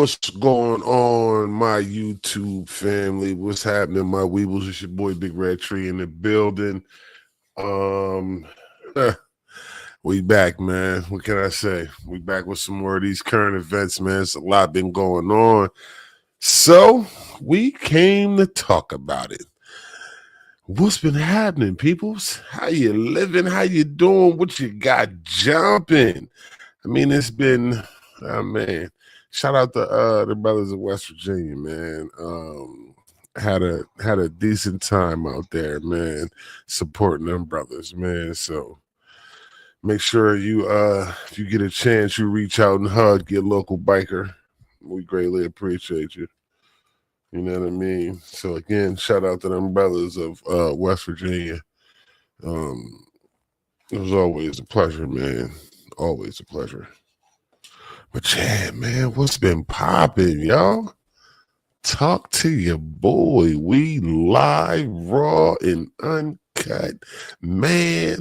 What's going on, my YouTube family? What's happening, my Weebles? It's your boy Big Red Tree in the building. Um, we back, man. What can I say? We back with some more of these current events, man. It's a lot been going on, so we came to talk about it. What's been happening, peoples? How you living? How you doing? What you got jumping? I mean, it's been, man. Shout out to the brothers of West Virginia, man. Had a decent time out there, man, supporting them brothers, man. So make sure you if you get a chance, you reach out and hug your local biker. We greatly appreciate you. You know what I mean? So again, shout out to them brothers of West Virginia. Um, it was always a pleasure, man. Always a pleasure. But yeah, man, what's been popping, y'all? Talk to your boy. We live, raw, and uncut. Man,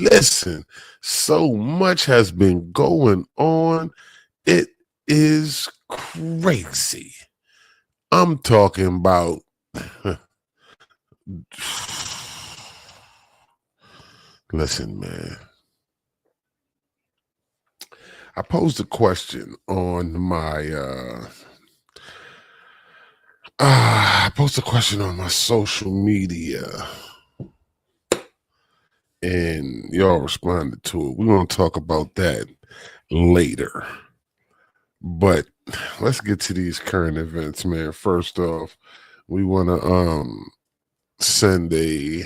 listen, so much has been going on. It is crazy. I'm talking about. Listen, man. I posed a question on my I posted a question on my social media and y'all responded to it. We're going to talk about that later. But let's get to these current events, man. First off, we want to send a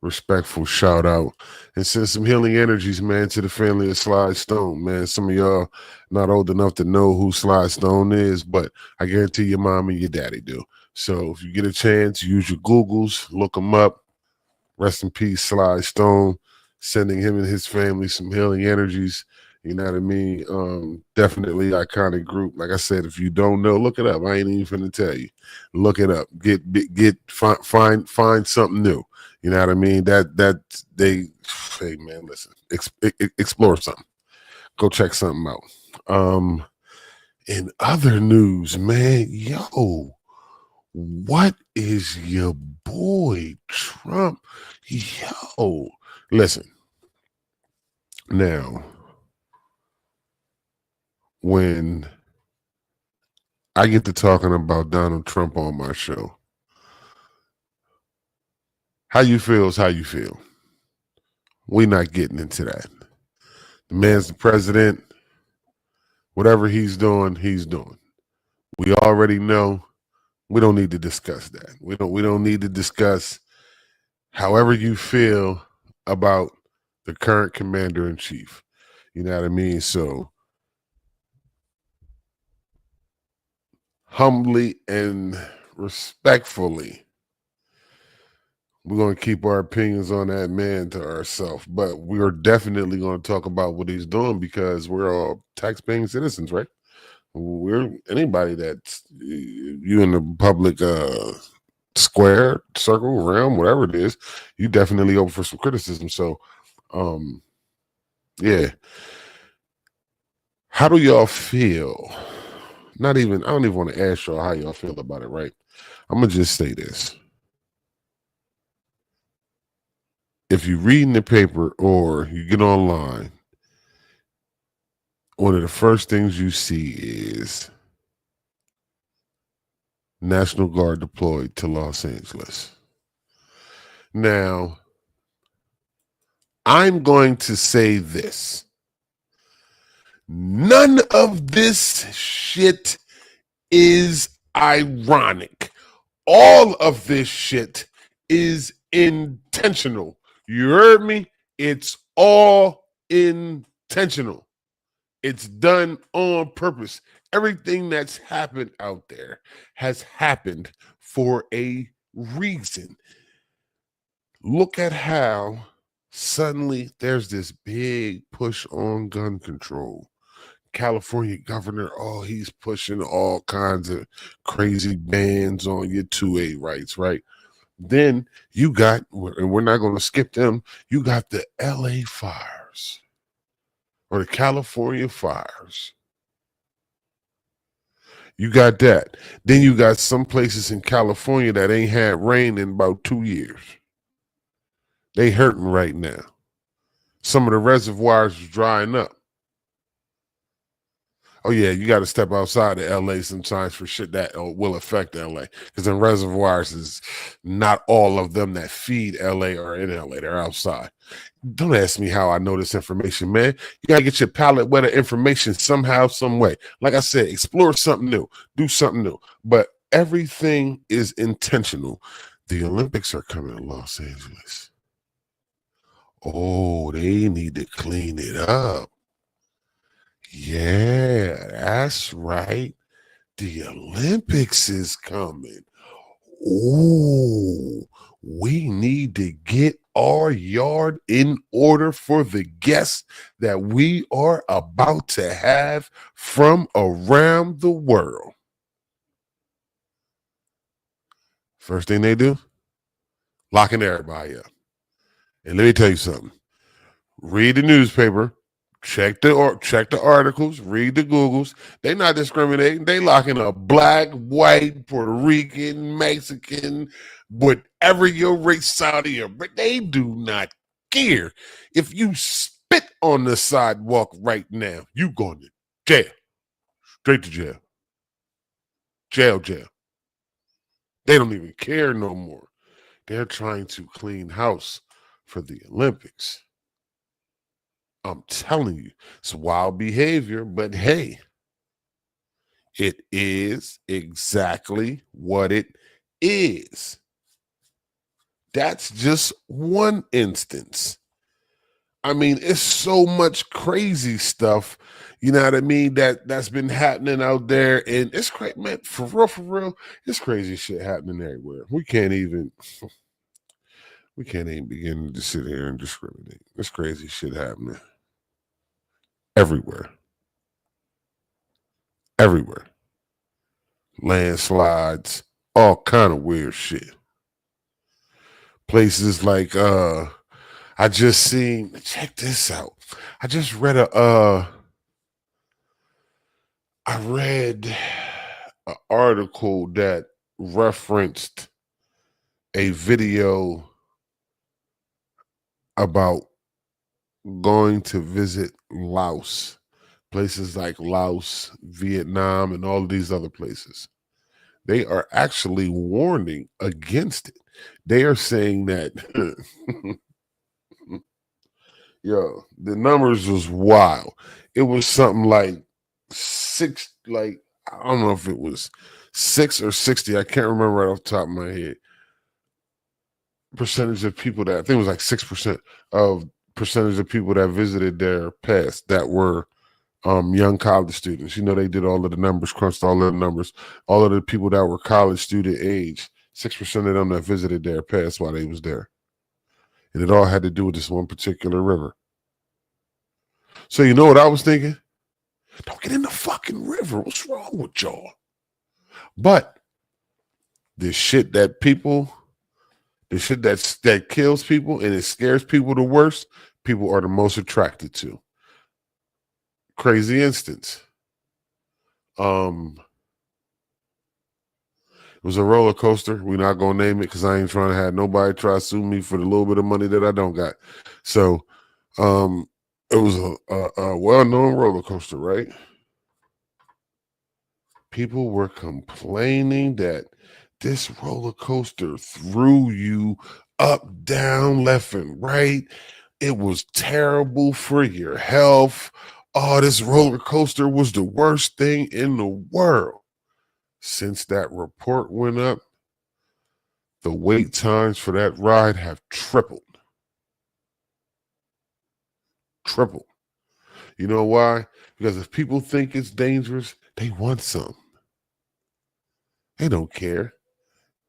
respectful shout out and send some healing energies, man, to the family of Sly Stone, man. Some of y'all not old enough to know who Sly Stone is, but I guarantee your mom and your daddy do. So if you get a chance, use your Googles, look them up. Rest in peace, Sly Stone. Sending him and his family some healing energies. You know what I mean? Definitely iconic group. Like I said, if you don't know, look it up. I ain't even finna tell you. Look it up. Find something new. You know what I mean? Hey man, listen, explore something. Go check something out. In other news, man, yo, what is your boy Trump? Yo, listen. Now, when I get to talking about Donald Trump on my show, how you feel is how you feel. We're not getting into that. The man's the president. Whatever he's doing, he's doing. We already know. We don't need to discuss that. We don't need to discuss however you feel about the current commander in chief. You know what I mean? So humbly and respectfully, we're going to keep our opinions on that man to ourselves, but we are definitely going to talk about what he's doing because we're all tax-paying citizens, right? We're anybody that's you in the public square, circle, realm, whatever it is, you definitely open for some criticism. So, yeah. How do y'all feel? I don't even want to ask y'all how y'all feel about it, right? I'm going to just say this. If you read in the paper or you get online, one of the first things you see is National Guard deployed to Los Angeles. Now, I'm going to say this. None of this shit is ironic. All of this shit is intentional. You heard me? It's all intentional. It's done on purpose. Everything that's happened out there has happened for a reason. Look at how suddenly there's this big push on gun control. California governor, oh, he's pushing all kinds of crazy bans on your 2A rights, right? Then you got, and we're not going to skip them, you got the LA fires or the California fires. You got that. Then you got some places in California that ain't had rain in about 2 years. They hurting right now. Some of the reservoirs is drying up. Oh yeah, you got to step outside of LA sometimes for shit that will affect LA. Because in reservoirs is not all of them that feed LA are in LA. They're outside. Don't ask me how I know this information, man. You gotta get your palate wet of information somehow, some way. Like I said, explore something new, do something new. But everything is intentional. The Olympics are coming to Los Angeles. Oh, they need to clean it up. Yeah, that's right. The Olympics is coming. Ooh, we need to get our yard in order for the guests that we are about to have from around the world. First thing they do, locking everybody up. And let me tell you something. Read the newspaper, check the articles, read the Googles. They not discriminating. They locking up black, white, Puerto Rican, Mexican, whatever your race, Saudi, but they do not care. If you spit on the sidewalk right now, you going to jail. Straight to jail. Jail. They don't even care no more. They're trying to clean house for the Olympics. I'm telling you, it's wild behavior, but hey, it is exactly what it is. That's just one instance. I mean, it's so much crazy stuff, you know what I mean, that's been happening out there. And it's crazy, man, for real, it's crazy shit happening everywhere. We can't even begin to sit here and discriminate. It's crazy shit happening everywhere. Everywhere. Landslides, all kind of weird shit. Places like I just seen, check this out. I just read I read an article that referenced a video about going to visit Laos, places like Laos, Vietnam, and all of these other places. They are actually warning against it. They are saying that, yo, the numbers was wild. It was something like I don't know if it was 6 or 60. I can't remember right off the top of my head. Percentage of people that, I think it was like 6% of percentage of people that visited their past that were young college students. You know, they did all of the numbers, crunched all of the numbers, all of the people that were college student age, 6% of them that visited their past while they was there. And it all had to do with this one particular river. So you know what I was thinking? Don't get in the fucking river. What's wrong with y'all? But the shit that kills people and it scares people the worst, people are the most attracted to. Crazy instance. It was a roller coaster. We're not gonna name it because I ain't trying to have nobody try to sue me for the little bit of money that I don't got. So it was a well-known roller coaster, right? People were complaining that this roller coaster threw you up, down, left, and right. It was terrible for your health. Oh, this roller coaster was the worst thing in the world. Since that report went up, the wait times for that ride have tripled. Tripled. You know why? Because if people think it's dangerous, they want some. They don't care.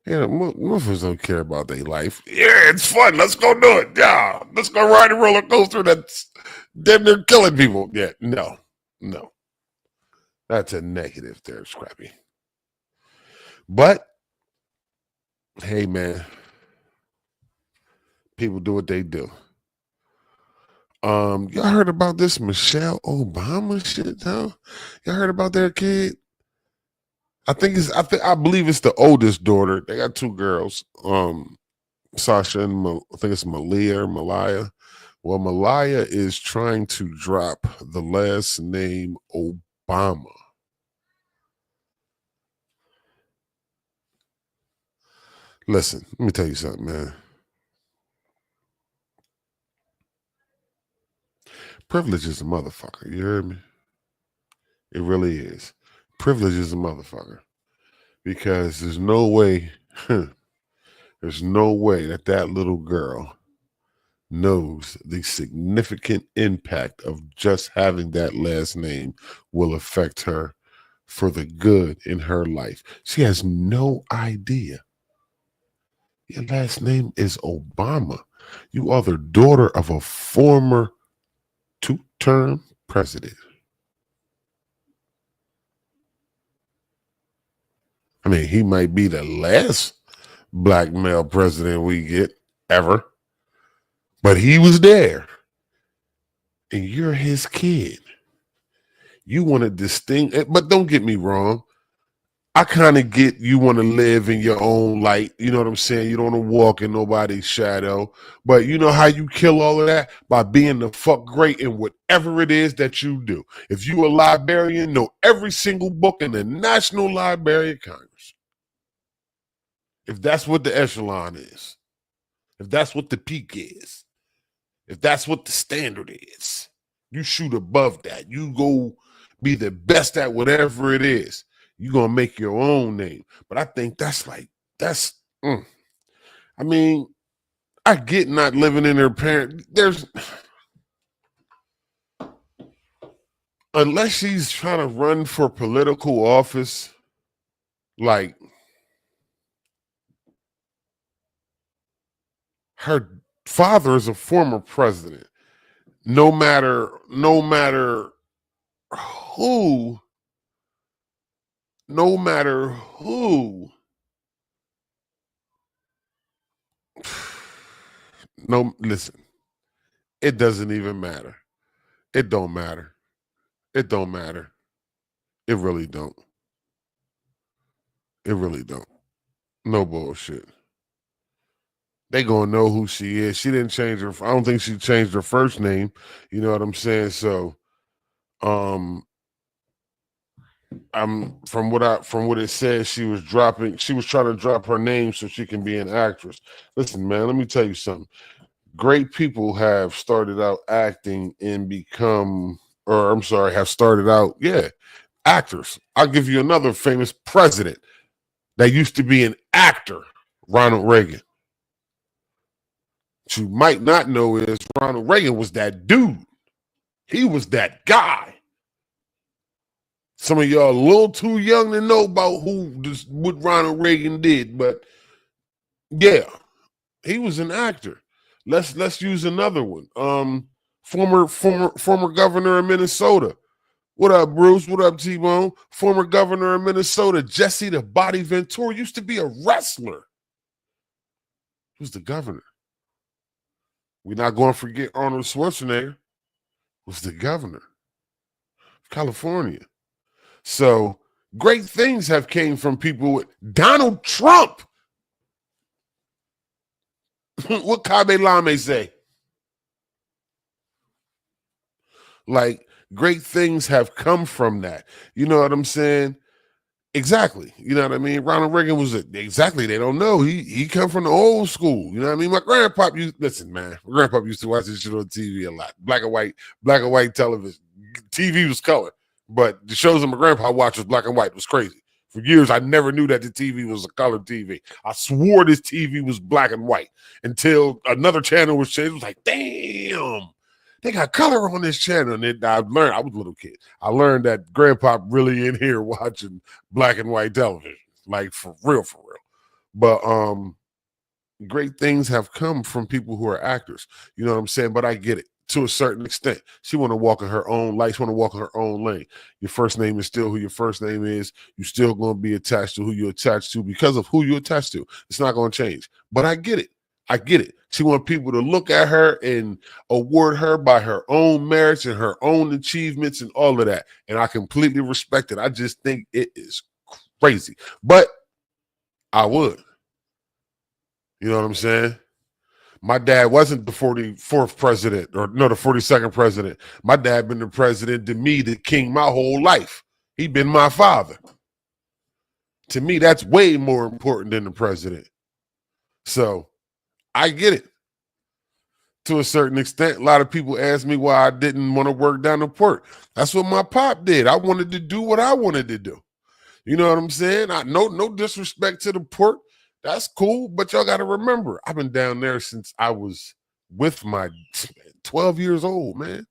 Yeah, most of us don't care about their life. Yeah, it's fun. Let's go do it. Yeah, let's go ride a roller coaster that's damn near killing people. Yeah, no. That's a negative there, Scrappy. But, hey, man, people do what they do. Y'all heard about this Michelle Obama shit, though? Y'all heard about their kid? I believe it's the oldest daughter. They got two girls. Sasha and I think it's Malia or Malaya. Well, Malaya is trying to drop the last name Obama. Listen, let me tell you something, man. Privilege is a motherfucker. You heard me? It really is. Privilege is a motherfucker because there's no way, there's no way that that little girl knows the significant impact of just having that last name will affect her for the good in her life. She has no idea. Your last name is Obama. You are the daughter of a former two-term president. I mean, he might be the last black male president we get ever, but he was there. And you're his kid. You want to distinct, but don't get me wrong. I kind of get you want to live in your own light. You know what I'm saying? You don't want to walk in nobody's shadow. But you know how you kill all of that? By being the fuck great in whatever it is that you do. If you a librarian, know every single book in the National Library of Congress. If that's what the echelon is. If that's what the peak is. If that's what the standard is. You shoot above that. You go be the best at whatever it is. You're going to make your own name. But I think I mean, I get not living in their parent. Unless she's trying to run for political office, like her father is a former president. No matter who, no matter who, no, listen, it doesn't even matter. It don't matter. It don't matter. It really don't. It really don't. No bullshit. They gonna know who she is. She didn't change her. I don't think she changed her first name. You know what I'm saying? So, um, I'm from what it says, she was trying to drop her name so she can be an actress. Listen, man, let me tell you something. Great people have started out acting and have started out, yeah, actors. I'll give you another famous president that used to be an actor, Ronald Reagan. What you might not know is Ronald Reagan was that dude. He was that guy. Some of y'all a little too young to know about what Ronald Reagan did, but yeah, he was an actor. Let's use another one. Former governor of Minnesota. What up, Bruce? What up, T-Bone? Former governor of Minnesota, Jesse the Body Ventura, used to be a wrestler. He was the governor. We're not going to forget Arnold Schwarzenegger was the governor of California. So great things have came from people with Donald Trump. What Kabe Lame say? Like, great things have come from that. You know what I'm saying? Exactly. You know what I mean? Ronald Reagan was exactly. They don't know. He come from the old school. You know what I mean? My grandpa used my grandpa used to watch this shit on TV a lot. Black and white television. TV was color, but the shows that my grandpa watched was black and white. It was crazy. For years, I never knew that the TV was a color TV. I swore this TV was black and white until another channel was changed. It was like, damn. They got color on this channel. And then I learned, I was a little kid. I learned that grandpa really in here watching black and white television. Like for real. But great things have come from people who are actors. You know what I'm saying? But I get it to a certain extent. She want to walk in her own light. She want to walk in her own lane. Your first name is still who your first name is. You're still going to be attached to who you're attached to because of who you're attached to. It's not going to change. But I get it. I get it. She wants people to look at her and award her by her own merits and her own achievements and all of that. And I completely respect it. I just think it is crazy. But I would. You know what I'm saying? My dad wasn't the 44th president, or no, the 42nd president. My dad been the president to me, the king, my whole life. He been my father. To me, that's way more important than the president. So I get it to a certain extent. A lot of people ask me why I didn't want to work down the port. That's what my pop did. I wanted to do what I wanted to do. You know what I'm saying? No disrespect to the port. That's cool, but y'all got to remember, I've been down there since I was with my 12 years old, man.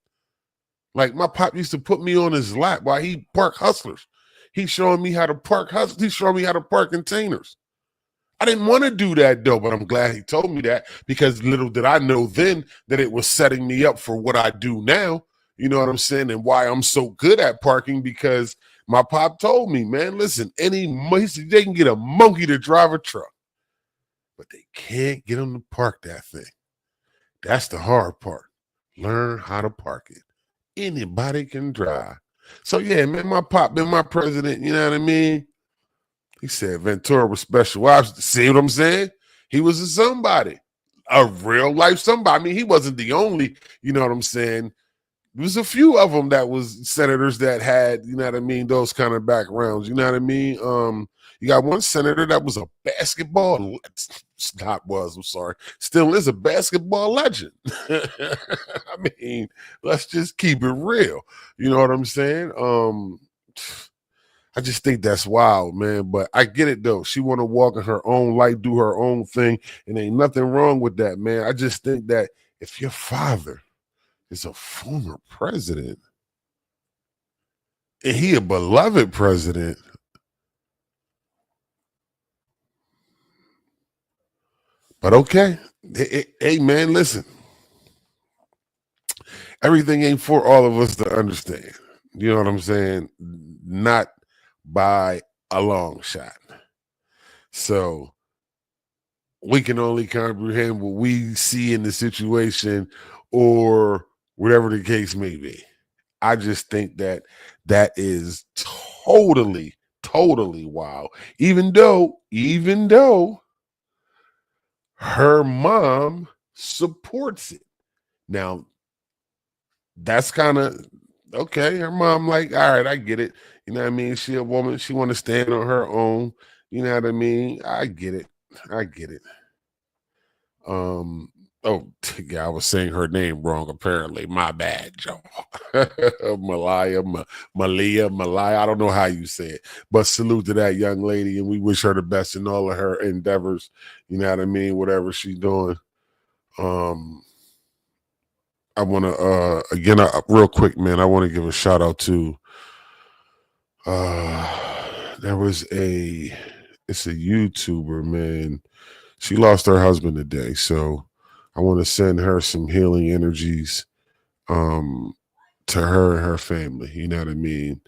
Like my pop used to put me on his lap while he parked hustlers. He's showing me how to park hustlers. He's showing me how to park containers. I didn't want to do that though, but I'm glad he told me that, because little did I know then that it was setting me up for what I do now. You know what I'm saying? And why I'm so good at parking, because my pop told me, man, listen, he said they can get a monkey to drive a truck, but they can't get him to park that thing. That's the hard part. Learn how to park it. Anybody can drive. So yeah, man, my pop been my president, you know what I mean? He said Ventura was special. See what I'm saying? He was a somebody, a real life somebody. I mean, he wasn't the only, you know what I'm saying? There was a few of them that was senators that had, you know what I mean, those kind of backgrounds. You know what I mean? You got one senator that was a basketball, still is a basketball legend. I mean, let's just keep it real. You know what I'm saying? I just think that's wild, man. But I get it though. She want to walk in her own light, do her own thing, and ain't nothing wrong with that, man. I just think that if your father is a former president and he a beloved president, but okay. Hey, man, listen. Everything ain't for all of us to understand. You know what I'm saying? Not by a long shot. So we can only comprehend what we see in the situation, or whatever the case may be. I just think that that is totally, totally wild. Even though her mom supports it. Now, that's kind of okay. Her mom, like, all right, I get it. You know what I mean? She a woman, she want to stand on her own. You know what I mean? I get it. I get it. Oh, yeah, I was saying her name wrong, apparently. My bad, Joe. Malaya. I don't know how you say it, but salute to that young lady, and we wish her the best in all of her endeavors. You know what I mean? Whatever she's doing. I want to again, real quick, man. I want to give a shout out to there was it's a YouTuber, man. She lost her husband today, so I want to send her some healing energies to her and her family. You know what I mean?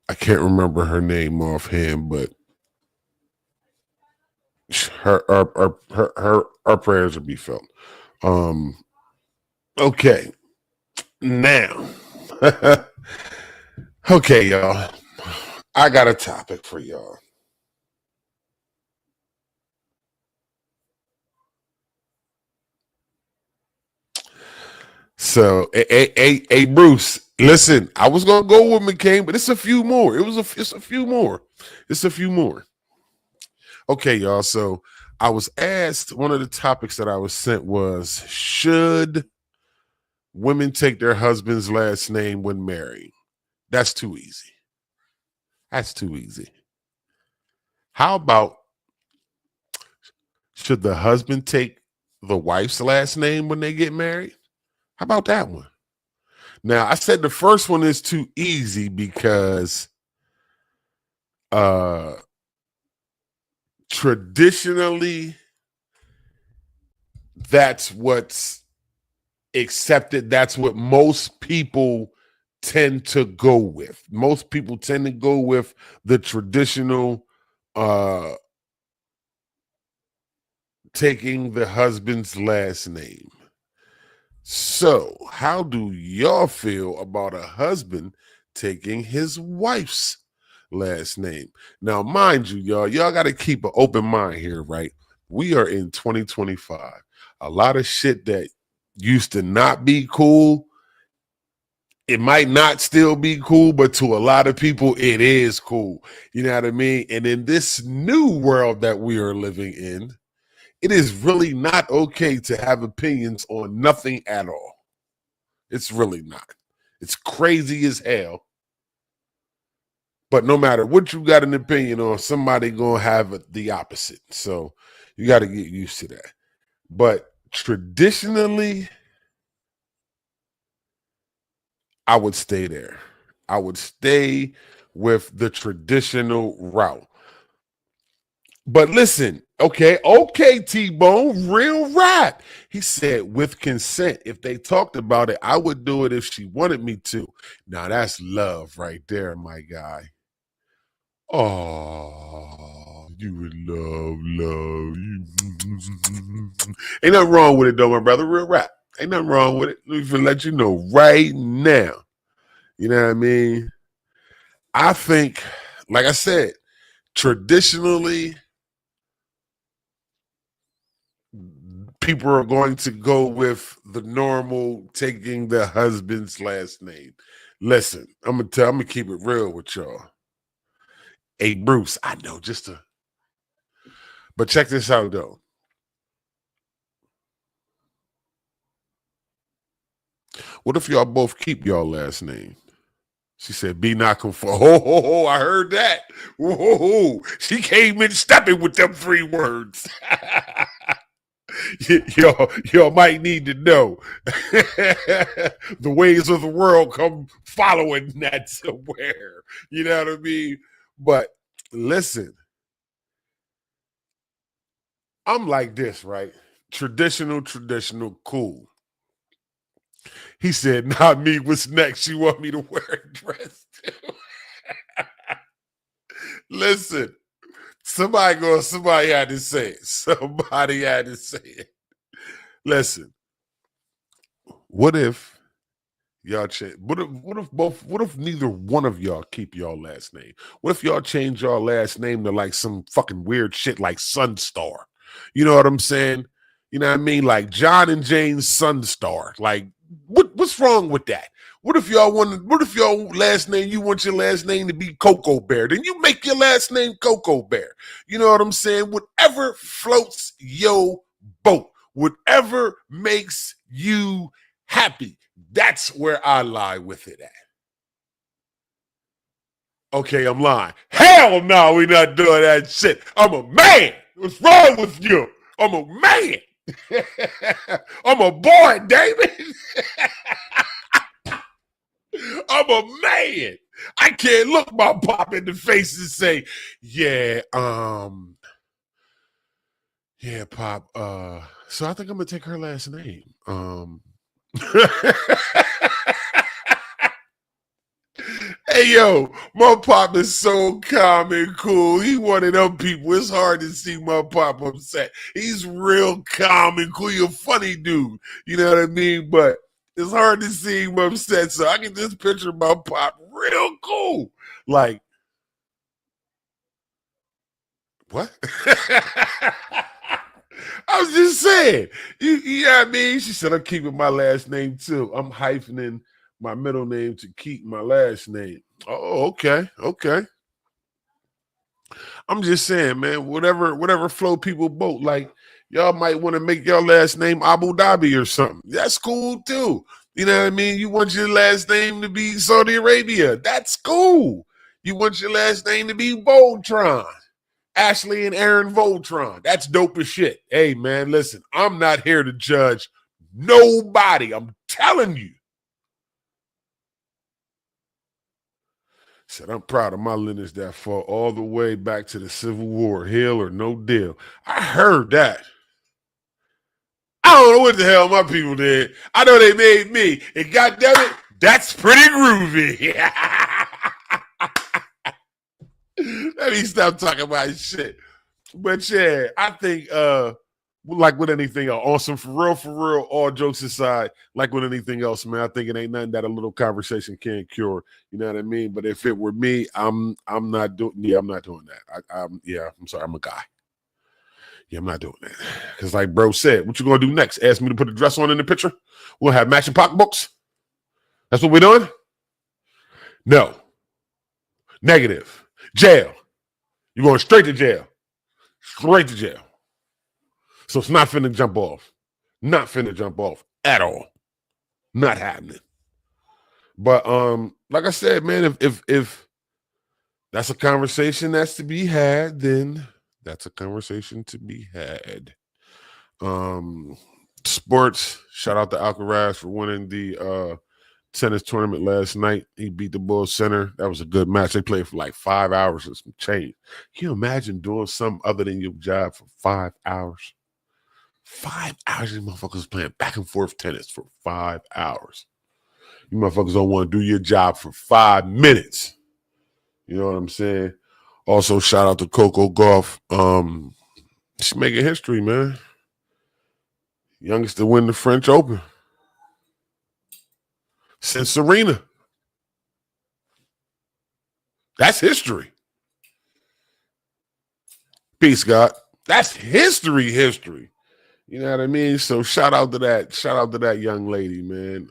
I can't remember her name offhand, but our prayers will be felt. Okay. Now. Okay, y'all. I got a topic for y'all. So, hey, Bruce, listen. I was gonna go with McCain, but it's a few more. It's a few more. It's a few more. Okay, y'all. So, I was asked. One of the topics that I was sent was: should women take their husband's last name when married? That's too easy. That's too easy. How about should the husband take the wife's last name when they get married? How about that one? Now, I said the first one is too easy because traditionally that's what's accepted. That's what most people tend to go with. Most people tend to go with the traditional taking the husband's last name. So, how do y'all feel about a husband taking his wife's last name. Now, mind you, y'all got to keep an open mind here, right? We are in 2025. A lot of shit that used to not be cool, it might not still be cool, but to a lot of people, it is cool. You know what I mean? And in this new world that we are living in, it is really not okay to have opinions on nothing at all. It's really not. It's crazy as hell. But no matter what you got an opinion on, somebody gonna have the opposite. So you got to get used to that. But traditionally, I would stay there. I would stay with the traditional route. But listen, okay, T-Bone, real rap. He said with consent. If they talked about it, I would do it if she wanted me to. Now that's love right there, my guy. Oh, you would love. Ain't nothing wrong with it though, my brother. Real rap. Ain't nothing wrong with it. Let me let you know right now. You know what I mean? I think, like I said, traditionally, people are going to go with the normal taking the husband's last name. Listen, I'm gonna keep it real with y'all. Hey, Bruce, I know but check this out though. What if y'all both keep y'all last name? She said, be not conform. Oh, I heard that. Whoa, she came in stepping with them 3 words. y'all might need to know the ways of the world come following that somewhere. You know what I mean? But listen, I'm like this, right? Traditional, cool. He said, not me. What's next? You want me to wear a dress too? Listen, somebody had to say it. Somebody had to say it. Listen, what if y'all change? What if neither one of y'all keep y'all last name? What if y'all change y'all last name to like some fucking weird shit like Sunstar? You know what I'm saying? You know what I mean? Like John and Jane Sunstar. Like what's wrong with that? What if y'all last name, you want your last name to be Cocoa Bear? Then you make your last name Cocoa Bear. You know what I'm saying? Whatever floats your boat, whatever makes you happy. That's where I lie with it at. Okay, I'm lying. Hell no, we not doing that shit. I'm a man. What's wrong with you? I'm a man. I'm a boy, David. I'm a man. I can't look my pop in the face and say, yeah, pop, so I think I'm gonna take her last name. Hey yo, my pop is so calm and cool. He one of them people. It's hard to see my pop upset. He's real calm and cool. You're a funny dude. You know what I mean? But it's hard to see him upset. So I can just picture my pop real cool. Like, what? I was just saying. You know what I mean? She said, I'm keeping my last name too. I'm hyphening my middle name to keep my last name. Oh, okay. I'm just saying, man, whatever float people boat. Like, y'all might want to make your last name Abu Dhabi or something. That's cool too. You know what I mean? You want your last name to be Saudi Arabia. That's cool. You want your last name to be Voltron. Ashley and Aaron Voltron. That's dope as shit. Hey, man, listen, I'm not here to judge nobody. I'm telling you. Said, I'm proud of my lineage that fought all the way back to the Civil War. Hell or no deal. I heard that. I don't know what the hell my people did. I know they made me. And goddamn it, that's pretty groovy. Let me stop talking about shit. But yeah, I think like with anything else, awesome for real, all jokes aside, like with anything else, man, I think it ain't nothing that a little conversation can't cure. You know what I mean? But if it were me, I'm not doing. Yeah, I'm not doing that. I'm sorry, I'm a guy. Yeah, I'm not doing that. Because like bro said, what you gonna do next? Ask me to put a dress on in the picture? We'll have matching pocketbooks. That's what we're doing? No. Negative. Jail. You're going straight to jail. Straight to jail. So it's not finna jump off. Not finna jump off at all. Not happening. But like I said, man, if that's a conversation that's to be had, then that's a conversation to be had. Sports, shout out to Alcaraz for winning the tennis tournament last night. He beat the Bulls center. That was a good match. They played for like 5 hours and some change. Can you imagine doing something other than your job for 5 hours? 5 hours, these motherfuckers playing back and forth tennis for 5 hours. You motherfuckers don't want to do your job for 5 minutes. You know what I'm saying? Also, shout out to Coco Gauff. She's making history, man. Youngest to win the French Open since Serena. That's history. Peace, God. That's history. You know what I mean? So shout out to that. Shout out to that young lady, man.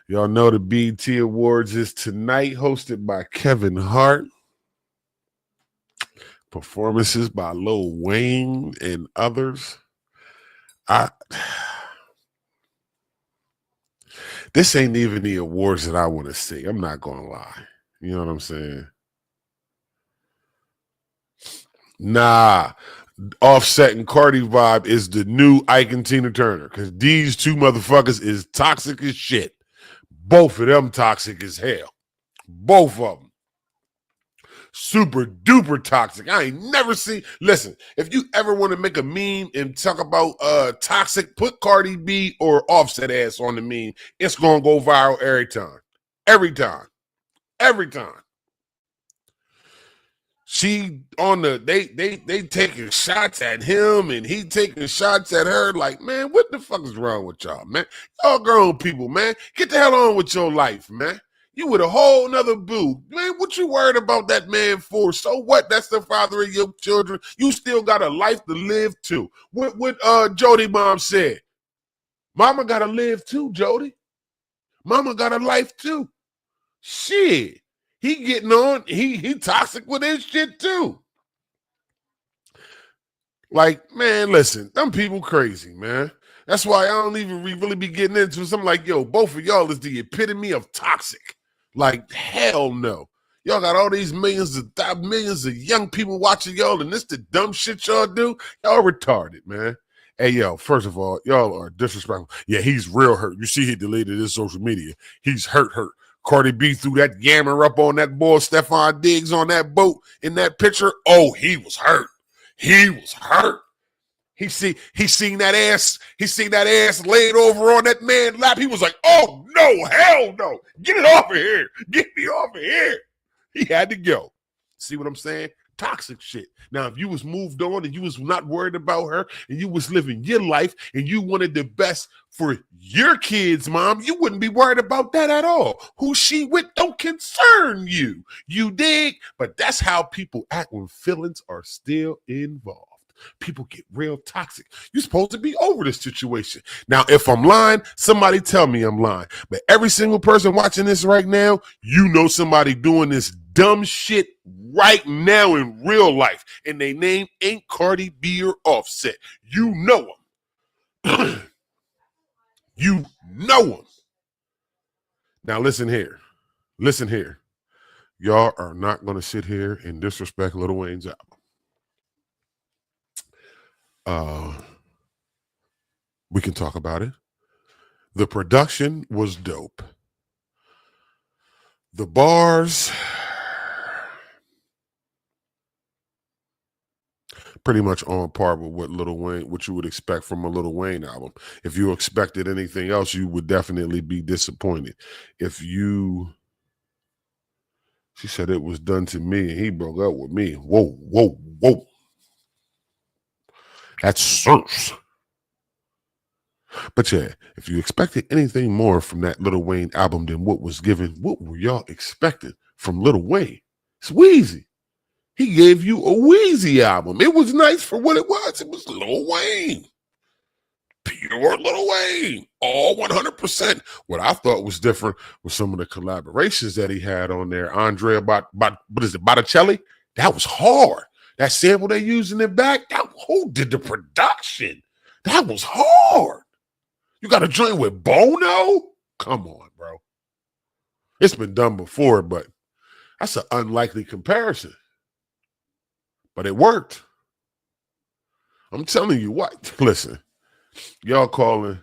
Y'all know the BET Awards is tonight, hosted by Kevin Hart. Performances by Lil Wayne and others. This ain't even the awards that I want to see. I'm not gonna lie. You know what I'm saying? Nah. Offset and Cardi vibe is the new Ike and Tina Turner, because these two motherfuckers is toxic as shit. Both of them toxic as hell. Both of them. Super duper toxic. I ain't never seen. Listen, if you ever want to make a meme and talk about toxic, put Cardi B or Offset ass on the meme. It's gonna go viral every time. Every time. Every time. She on the they taking shots at him and he taking shots at her. Like, man, what the fuck is wrong with y'all, man? Y'all grown people, man. Get the hell on with your life, man. You with a whole nother boo. Man, what you worried about that man for? So what? That's the father of your children. You still got a life to live too. What Jody mom said. Mama gotta live too, Jody. Mama got a life too. Shit. He getting on, he toxic with his shit too. Like, man, listen, them people crazy, man. That's why I don't even really be getting into something like, yo, both of y'all is the epitome of toxic. Like, hell no. Y'all got all these millions of young people watching y'all, and this the dumb shit y'all do? Y'all retarded, man. Hey, yo, first of all, y'all are disrespectful. Yeah, he's real hurt. You see he deleted his social media. He's hurt. Cardi B threw that yammer up on that boy, Stephon Diggs, on that boat in that picture. Oh, he was hurt. He was hurt. He seen that ass. He seen that ass laid over on that man's lap. He was like, "Oh no, hell no! Get it off of here! Get me off of here!" He had to go. See what I'm saying? Toxic shit. Now, if you was moved on and you was not worried about her and you was living your life and you wanted the best for your kids, mom, you wouldn't be worried about that at all. Who she with don't concern you. You dig? But that's how people act when feelings are still involved. People get real toxic. You're supposed to be over this situation. Now, if I'm lying, somebody tell me I'm lying. But every single person watching this right now, you know somebody doing this dumb shit right now in real life. And their name ain't Cardi B or Offset. You know them. You know them. Now, listen here. Listen here. Y'all are not going to sit here and disrespect Lil Wayne's album. We can talk about it. The production was dope. The bars, pretty much on par with what Lil Wayne, what you would expect from a Lil Wayne album. If you expected anything else, you would definitely be disappointed. She said it was done to me and he broke up with me. Whoa. That's Surf. But yeah, if you expected anything more from that Lil Wayne album than what was given, what were y'all expecting from Lil Wayne? It's Wheezy. He gave you a Wheezy album. It was nice for what it was. It was Lil Wayne. Pure Lil Wayne. All 100%. What I thought was different was some of the collaborations that he had on there. Andrea Botticelli? That was hard. That sample they used in the back, who did the production? That was hard. You got a joint with Bono? Come on, bro. It's been done before, but that's an unlikely comparison. But it worked. I'm telling you what. Listen, y'all calling.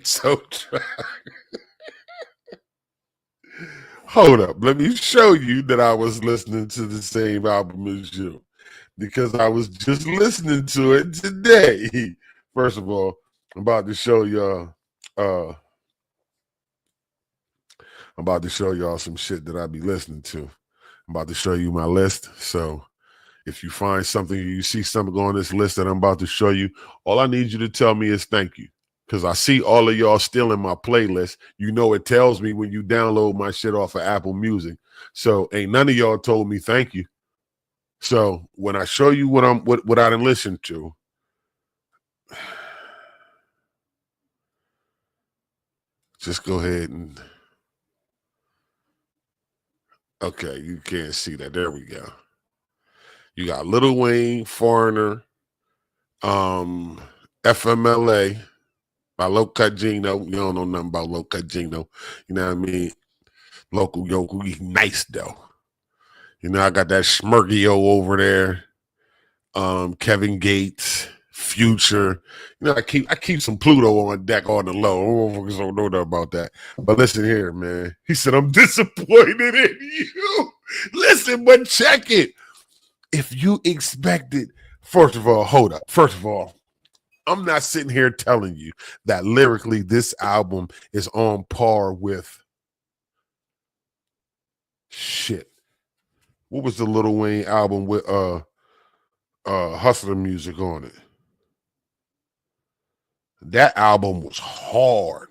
So hold up. Let me show you that I was listening to the same album as you, because I was just listening to it today. First of all, I'm about to show y'all some shit that I be listening to. I'm about to show you my list. So if you find something, you see something on this list that I'm about to show you, all I need you to tell me is thank you. Because I see all of y'all still in my playlist. You know, it tells me when you download my shit off of Apple Music. So ain't none of y'all told me thank you. So when I show you what I didn't listen to, just go ahead and, okay, you can't see that. There we go. You got Lil Wayne, Foreigner, FMLA by Low Cut Gino. You don't know nothing about Low Cut Gino. You know what I mean? Local Yokel, he's nice though. You know, I got that Schmirgio over there. Kevin Gates, Future. You know, I keep some Pluto on deck on the low. Motherfuckers don't know nothing about that. But listen here, man. He said, I'm disappointed in you. Listen, but check it. If you expected, first of all, hold up. First of all, I'm not sitting here telling you that lyrically this album is on par with shit. What was the Lil Wayne album with Hustler music on it? That album was hard.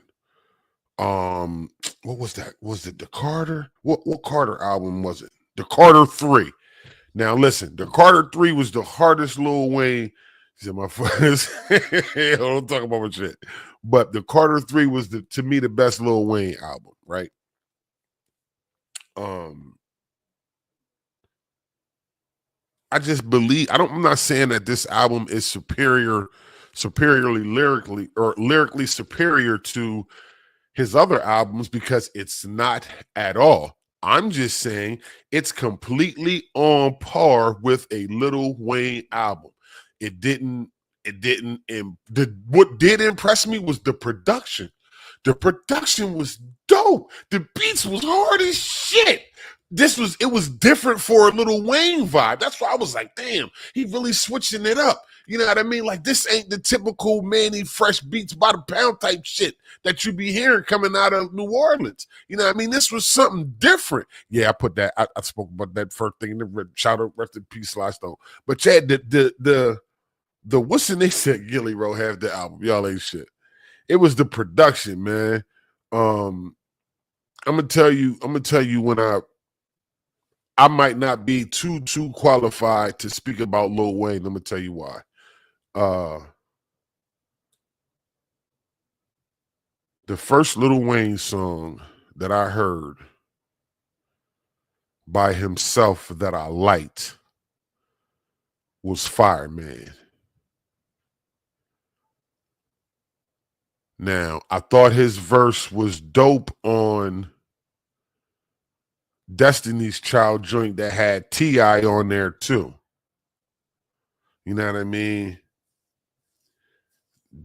What was that? Was it the Carter? What Carter album was it? The Carter 3. Now listen, the Carter 3 was the hardest Lil Wayne. He said, my friends, don't talk about my shit. But the Carter 3 was to me the best Lil Wayne album, right? I just believe I'm not saying that this album is superiorly lyrically superior to his other albums, because it's not at all. I'm just saying it's completely on par with a Lil Wayne album. What did impress me was the production. The production was dope. The beats was hard as shit. It was different for a Lil Wayne vibe. That's why I was like, damn, he really switching it up. You know what I mean? Like, this ain't the typical Manny fresh beats by the pound type shit that you be hearing coming out of New Orleans. You know what I mean? This was something different. Yeah, I put that. I spoke about that first thing in the shout out, rest in peace, Sly Stone. But yeah, the what's the name said Gilly Roll have the album. Y'all ain't shit. It was the production, man. I'm gonna tell you when I might not be too qualified to speak about Lil Wayne. I'm gonna tell you why. The first Lil Wayne song that I heard by himself that I liked was Fireman. Now, I thought his verse was dope on Destiny's Child joint that had T.I. on there too. You know what I mean?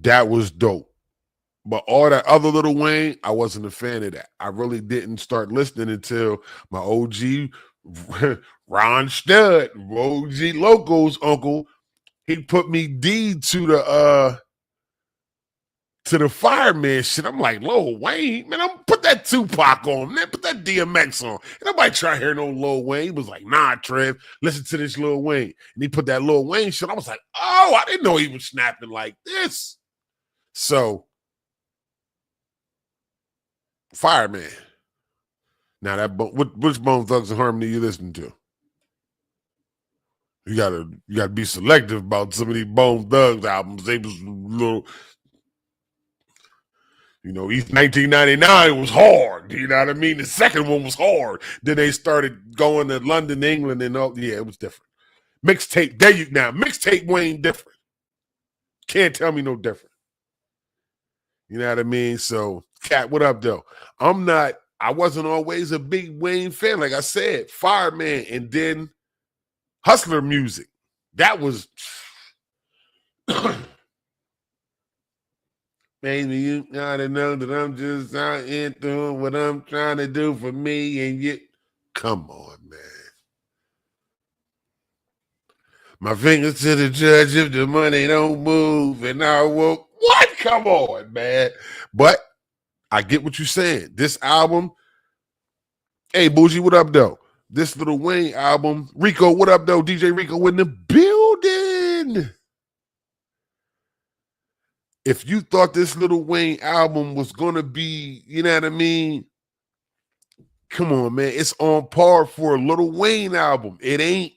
That was dope. But all that other Lil Wayne, I wasn't a fan of that. I really didn't start listening until my OG Ron Stud, OG Loco's uncle, he put me deed to to the fireman shit, I'm like, Lil Wayne, man, I'm put that Tupac on, man, put that DMX on. And nobody try to hear no Lil Wayne. He was like, nah, Trev, listen to this Lil Wayne. And he put that Lil Wayne shit. I was like, oh, I didn't know he was snapping like this. So, Fireman. Now that which Bone Thugs and Harmony you listen to? You gotta be selective about some of these Bone Thugs albums. They was a little, you know, East 1999 was hard. You know what I mean? The second one was hard. Then they started going to London, England, and all. Yeah, it was different. Mixtape, there you now. Mixtape Wayne different. Can't tell me no different. You know what I mean? So, Cat, what up, though? I wasn't always a big Wayne fan. Like I said, Fireman, and then Hustler Music. That was, maybe you gotta know that I'm just out here doing what I'm trying to do for me and you. Come on, man. My fingers to the judge if the money don't move, and I will. What? Come on, man. But I get what you're saying. This album, hey, Bougie, what up, though? This Lil Wayne album, Rico, what up, though? DJ Rico in the building. If you thought this Lil Wayne album was going to be, you know what I mean? Come on, man. It's on par for a Lil Wayne album. It ain't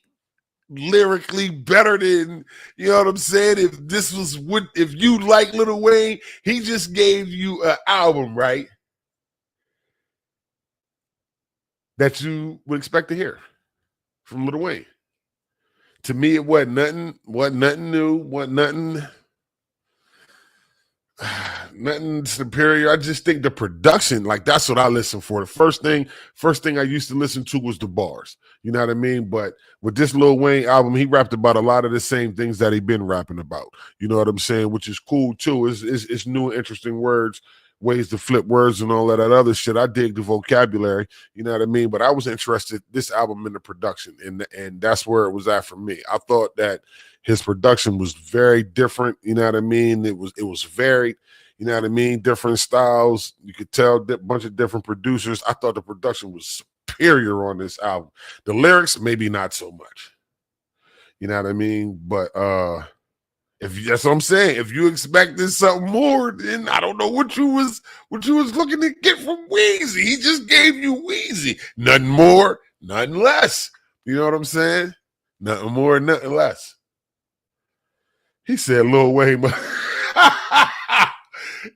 lyrically better than, you know what I'm saying? If you like Lil Wayne, he just gave you an album, right? That you would expect to hear from Lil Wayne. To me, it wasn't nothing new, nothing superior. I just think the production, like that's what I listen for. The first thing I used to listen to was the bars. You know what I mean? But with this Lil Wayne album, he rapped about a lot of the same things that he been rapping about. You know what I'm saying? Which is cool too. It's new, interesting words, ways to flip words and all that other shit. I dig the vocabulary. You know what I mean? But I was interested this album in the production, and that's where it was at for me. I thought that his production was very different. You know what I mean? It was varied. You know what I mean? Different styles. You could tell a bunch of different producers. I thought the production was superior on this album. The lyrics, maybe not so much. You know what I mean? But if that's what I'm saying, if you expected something more, then I don't know what you was looking to get from Weezy. He just gave you Weezy. Nothing more, nothing less. You know what I'm saying? Nothing more, nothing less. He said Lil Wayne.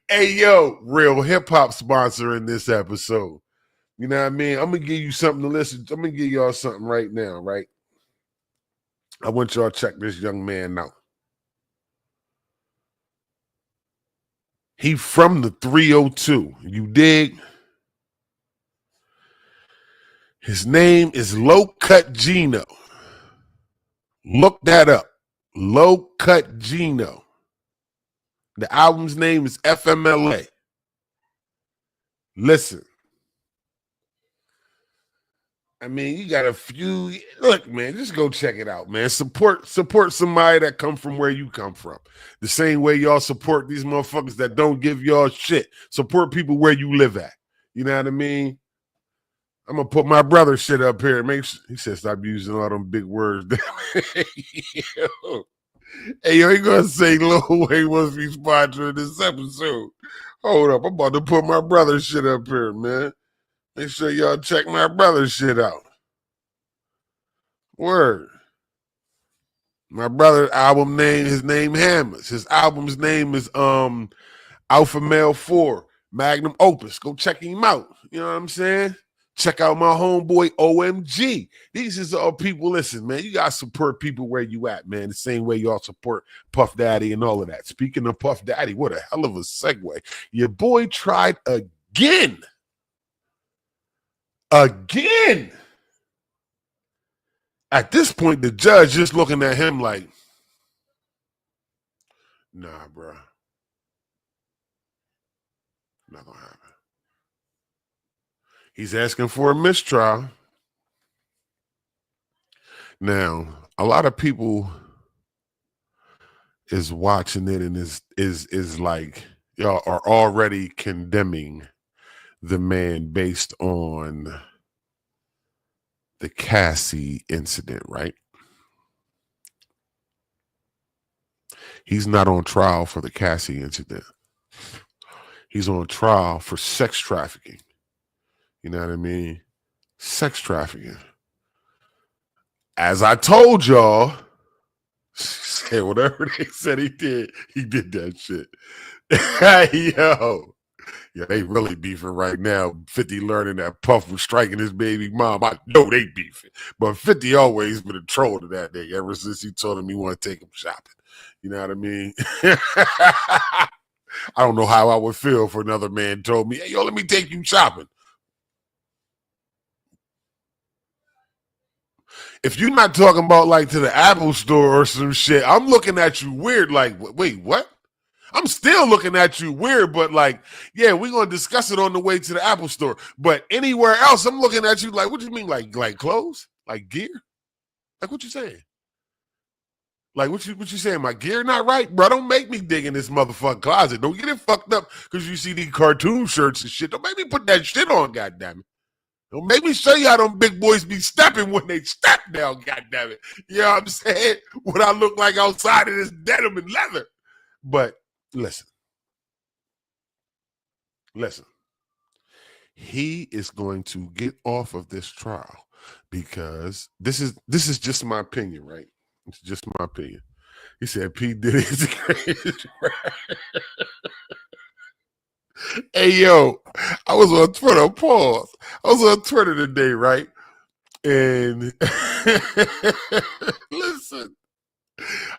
Hey, yo, real hip-hop sponsor in this episode. You know what I mean? I'm going to give you something to listen to. I'm going to give y'all something right now, right? I want y'all to check this young man out. He from the 302. You dig? His name is Low Cut Gino. Look that up. Low Cut Gino. The album's name is FMLA. Listen. I mean, you got a few. Look, man, just go check it out, man. Support somebody that come from where you come from. The same way y'all support these motherfuckers that don't give y'all shit. Support people where you live at. You know what I mean? I'm gonna put my brother shit up here. He said stop using all them big words. Hey, yo, he gonna say Lil Wayne must be sponsoring this episode. Hold up, I'm about to put my brother shit up here, man. Make sure y'all check my brother shit out. Word. My brother album name, his name Hammers. His album's name is Alpha Male 4, Magnum Opus. Go check him out. You know what I'm saying? Check out my homeboy OMG. These is all people. Listen, man, you gotta support people where you at, man. The same way y'all support Puff Daddy and all of that. Speaking of Puff Daddy, what a hell of a segue. Your boy tried again. Again. At this point, the judge just looking at him like, nah, bro. Not gonna happen. He's asking for a mistrial. Now, a lot of people is watching it and is like, y'all are already condemning the man based on the Cassie incident, right? He's not on trial for the Cassie incident. He's on trial for sex trafficking. You know what I mean? Sex trafficking. As I told y'all, said whatever they said he did that shit. Yo. Yeah, they really beefing right now. 50 learning that Puff was striking his baby mom. I know they beefing. But 50 always been a troll to that day ever since he told him he want to take him shopping. You know what I mean? I don't know how I would feel if another man told me, hey, yo, let me take you shopping. If you're not talking about like to the Apple store or some shit, I'm looking at you weird like, wait, what? I'm still looking at you weird, but like, yeah, we're gonna discuss it on the way to the Apple store. But anywhere else, I'm looking at you like, what do you mean, like clothes, like gear, like what you saying? Like what you saying? My gear not right, bro? Don't make me dig in this motherfucking closet. Don't get it fucked up because you see these cartoon shirts and shit. Don't make me put that shit on, goddamn it. Don't make me show you how them big boys be stepping when they step down, goddamn it. You know what I'm saying? What I look like outside of this denim and leather. But listen. He is going to get off of this trial because this is just my opinion, right? It's just my opinion. He said P. Diddy is crazy. Hey yo, I was on Twitter. Pause. I was on Twitter today, right? And listen,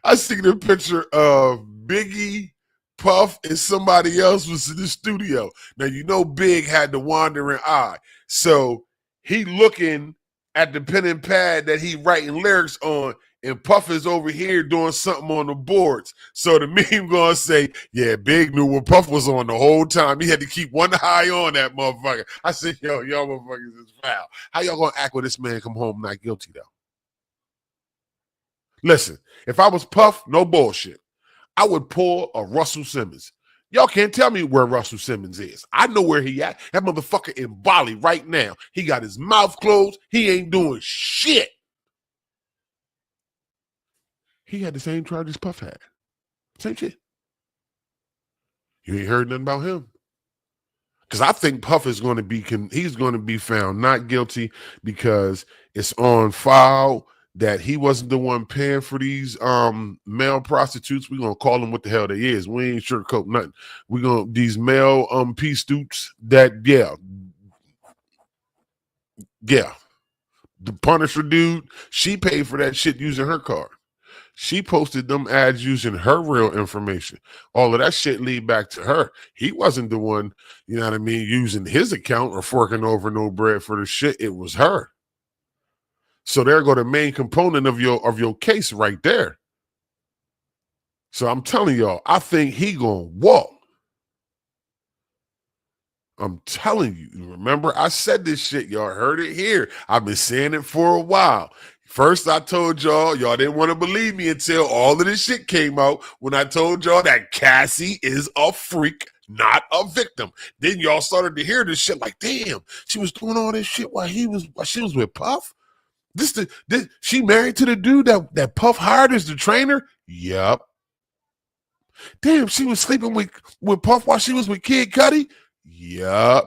I seen a picture of Biggie, Puff, and somebody else was in the studio. Now, you know Big had the wandering eye. So he looking at the pen and pad that he writing lyrics on, and Puff is over here doing something on the boards. So the meme gonna say, yeah, Big knew when Puff was on the whole time. He had to keep one eye on that motherfucker. I said, yo, y'all motherfuckers is foul. How y'all gonna act when this man come home not guilty, though? Listen, if I was Puff, no bullshit, I would pull a Russell Simmons. Y'all can't tell me where Russell Simmons is. I know where he at. That motherfucker in Bali right now. He got his mouth closed. He ain't doing shit. He had the same charges Puff had. Same shit. You ain't heard nothing about him. Because I think Puff is going to be, he's going to be found not guilty because it's on file that he wasn't the one paying for these male prostitutes. We're gonna call them what the hell they is. We ain't sugarcoat nothing. We're gonna these male p-stoots that yeah. The Punisher dude, she paid for that shit using her card. She posted them ads using her real information. All of that shit lead back to her. He wasn't the one, you know what I mean, using his account or forking over no bread for the shit. It was her. So there go the main component of your case right there. So I'm telling y'all, I think he gonna walk. I'm telling you. Remember, I said this shit. Y'all heard it here. I've been saying it for a while. First, I told y'all didn't want to believe me until all of this shit came out when I told y'all that Cassie is a freak, not a victim. Then y'all started to hear this shit like, damn, she was doing all this shit while she was with Puff. She married to the dude that Puff hired as the trainer? Yep. Damn, she was sleeping with Puff while she was with Kid Cudi? Yep.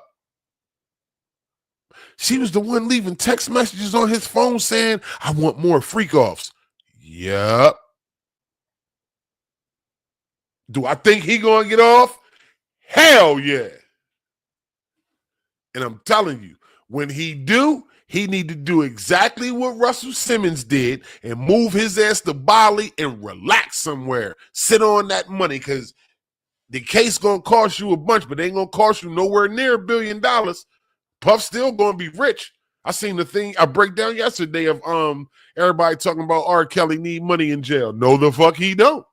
She was the one leaving text messages on his phone saying, I want more freak offs. Yep. Do I think he gonna get off? Hell yeah. And I'm telling you, when he do, he need to do exactly what Russell Simmons did and move his ass to Bali and relax somewhere. Sit on that money because the case gonna cost you a bunch, but it ain't gonna cost you nowhere near $1 billion. Puff's still gonna be rich. I seen the thing I break down yesterday of everybody talking about R. Kelly need money in jail. No, the fuck he don't.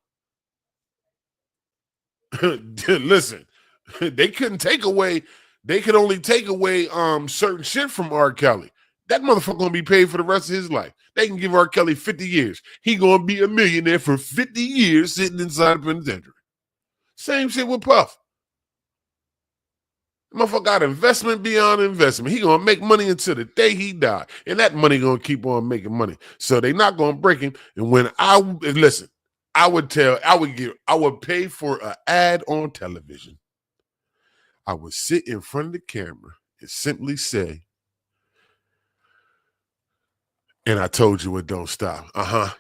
Listen, they couldn't take away. They could only take away certain shit from R. Kelly. That motherfucker gonna be paid for the rest of his life. They can give R. Kelly 50 years. He gonna be a millionaire for 50 years sitting inside a penitentiary. Same shit with Puff. Motherfucker got investment beyond investment. He gonna make money until the day he die, and that money gonna keep on making money. So they not gonna break him. And when listen, I would pay for an ad on television. I would sit in front of the camera and simply say, "And I told you it don't stop."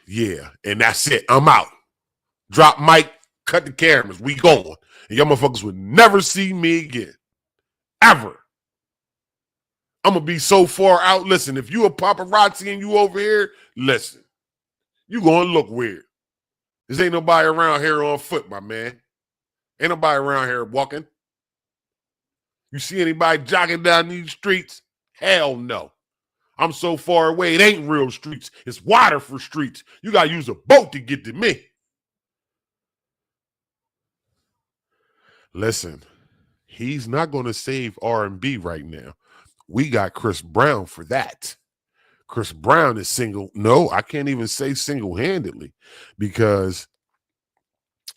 Yeah, and that's it. I'm out. Drop mic, cut the cameras. We going. And y'all motherfuckers would never see me again. Ever. I'm going to be so far out. Listen, if you a paparazzi and you over here, listen, you going to look weird. There ain't nobody around here on foot, my man. Ain't nobody around here walking. You see anybody jogging down these streets? Hell no. I'm so far away, it ain't real streets. It's water for streets. You got to use a boat to get to me. Listen, he's not going to save R&B right now. We got Chris Brown for that. Chris Brown is no, I can't even say single-handedly, because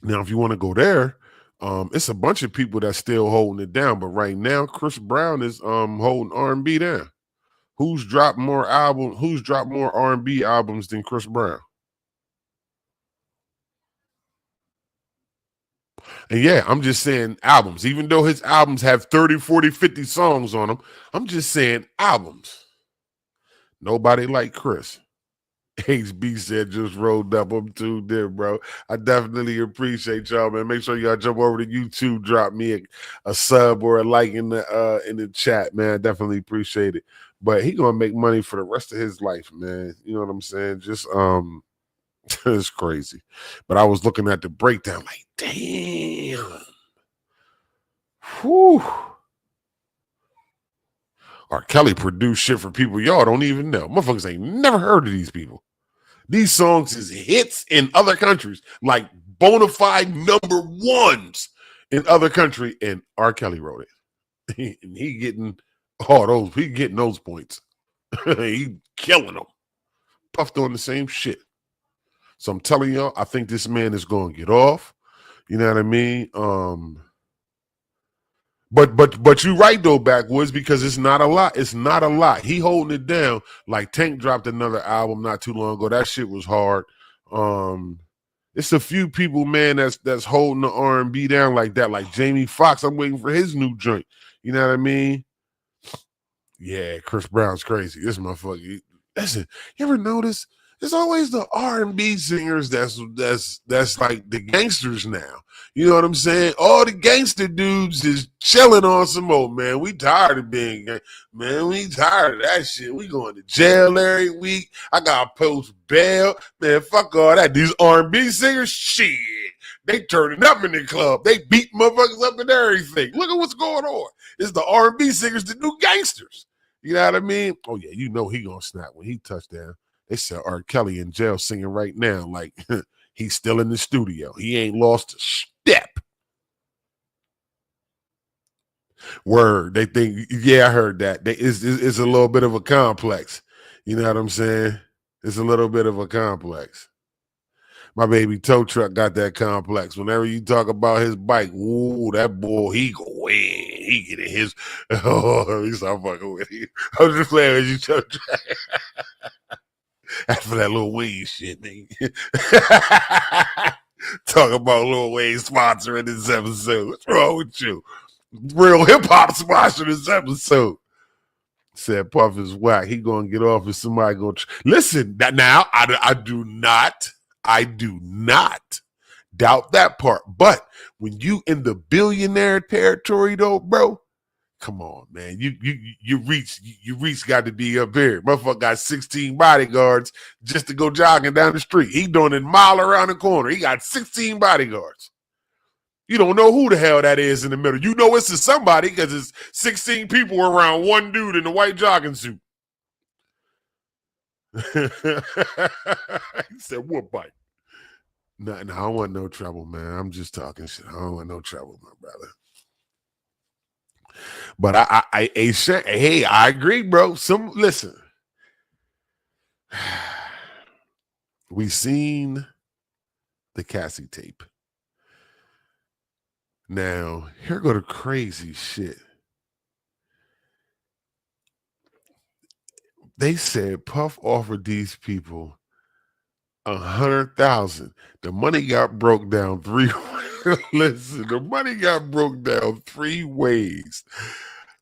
now if you want to go there, it's a bunch of people that's still holding it down. But right now, Chris Brown is holding R&B down. Who's dropped more R&B albums than Chris Brown? And yeah, I'm just saying albums. Even though his albums have 30, 40, 50 songs on them, I'm just saying albums. Nobody like Chris. HB said just rolled up. I'm tuned in, bro. I definitely appreciate y'all, man. Make sure y'all jump over to YouTube, drop me a sub or a like in the chat, man. I definitely appreciate it. But he gonna make money for the rest of his life, man. You know what I'm saying? Just it's crazy. But I was looking at the breakdown, like, damn. Whew. R. Kelly produced shit for people y'all don't even know. Motherfuckers ain't never heard of these people. These songs is hits in other countries, like bona fide number ones in other country, and R. Kelly wrote it. He getting those points. He killing them. Puffed on the same shit. So I'm telling y'all, I think this man is going to get off. You know what I mean? But you're right though, Backwoods, because it's not a lot. It's not a lot. He holding it down. Like Tank dropped another album not too long ago. That shit was hard. It's a few people, man, that's holding the R&B down like that. Like Jamie Foxx. I'm waiting for his new joint. You know what I mean? Yeah, Chris Brown's crazy. This motherfucker. Listen, you ever notice? It's always the R&B singers that's like the gangsters now. You know what I'm saying? All the gangster dudes is chilling on some old, man. We tired of being man. We tired of that shit. We going to jail every week. I got to post bail. Man, fuck all that. These R&B singers, shit. They turning up in the club. They beat motherfuckers up and everything. Look at what's going on. It's the R&B singers, the new gangsters. You know what I mean? Oh, yeah, you know he gonna snap when he touchdown. They said R. Kelly in jail singing right now like he's still in the studio. He ain't lost a step. Word. They think, yeah, I heard that. It's a little bit of a complex. You know what I'm saying? It's a little bit of a complex. My baby tow truck got that complex. Whenever you talk about his bike, ooh, that boy, he go in. He get in his. Oh, he's not fucking with you. I'm just playing with you, tow truck. After that Lil Wayne shit, nigga. Talk about Lil Wayne sponsoring this episode. What's wrong with you? Real hip hop sponsor this episode. Said Puff is whack. He gonna get off if somebody gonna listen. That now I do not doubt that part. But when you in the billionaire territory though, bro, come on, man. You reach got to be up there. Motherfucker got 16 bodyguards just to go jogging down the street. He doing it a mile around the corner. He got 16 bodyguards. You don't know who the hell that is in the middle. You know it's somebody because it's 16 people around one dude in a white jogging suit. He said, what bike? No, I don't want no trouble, man. I'm just talking shit. I don't want no trouble, my brother. But I agree, bro. Listen. We seen the Cassie tape. Now, here go the crazy shit. They said Puff offered these people 100,000. The money got broke down three. Listen, the money got broke down three ways: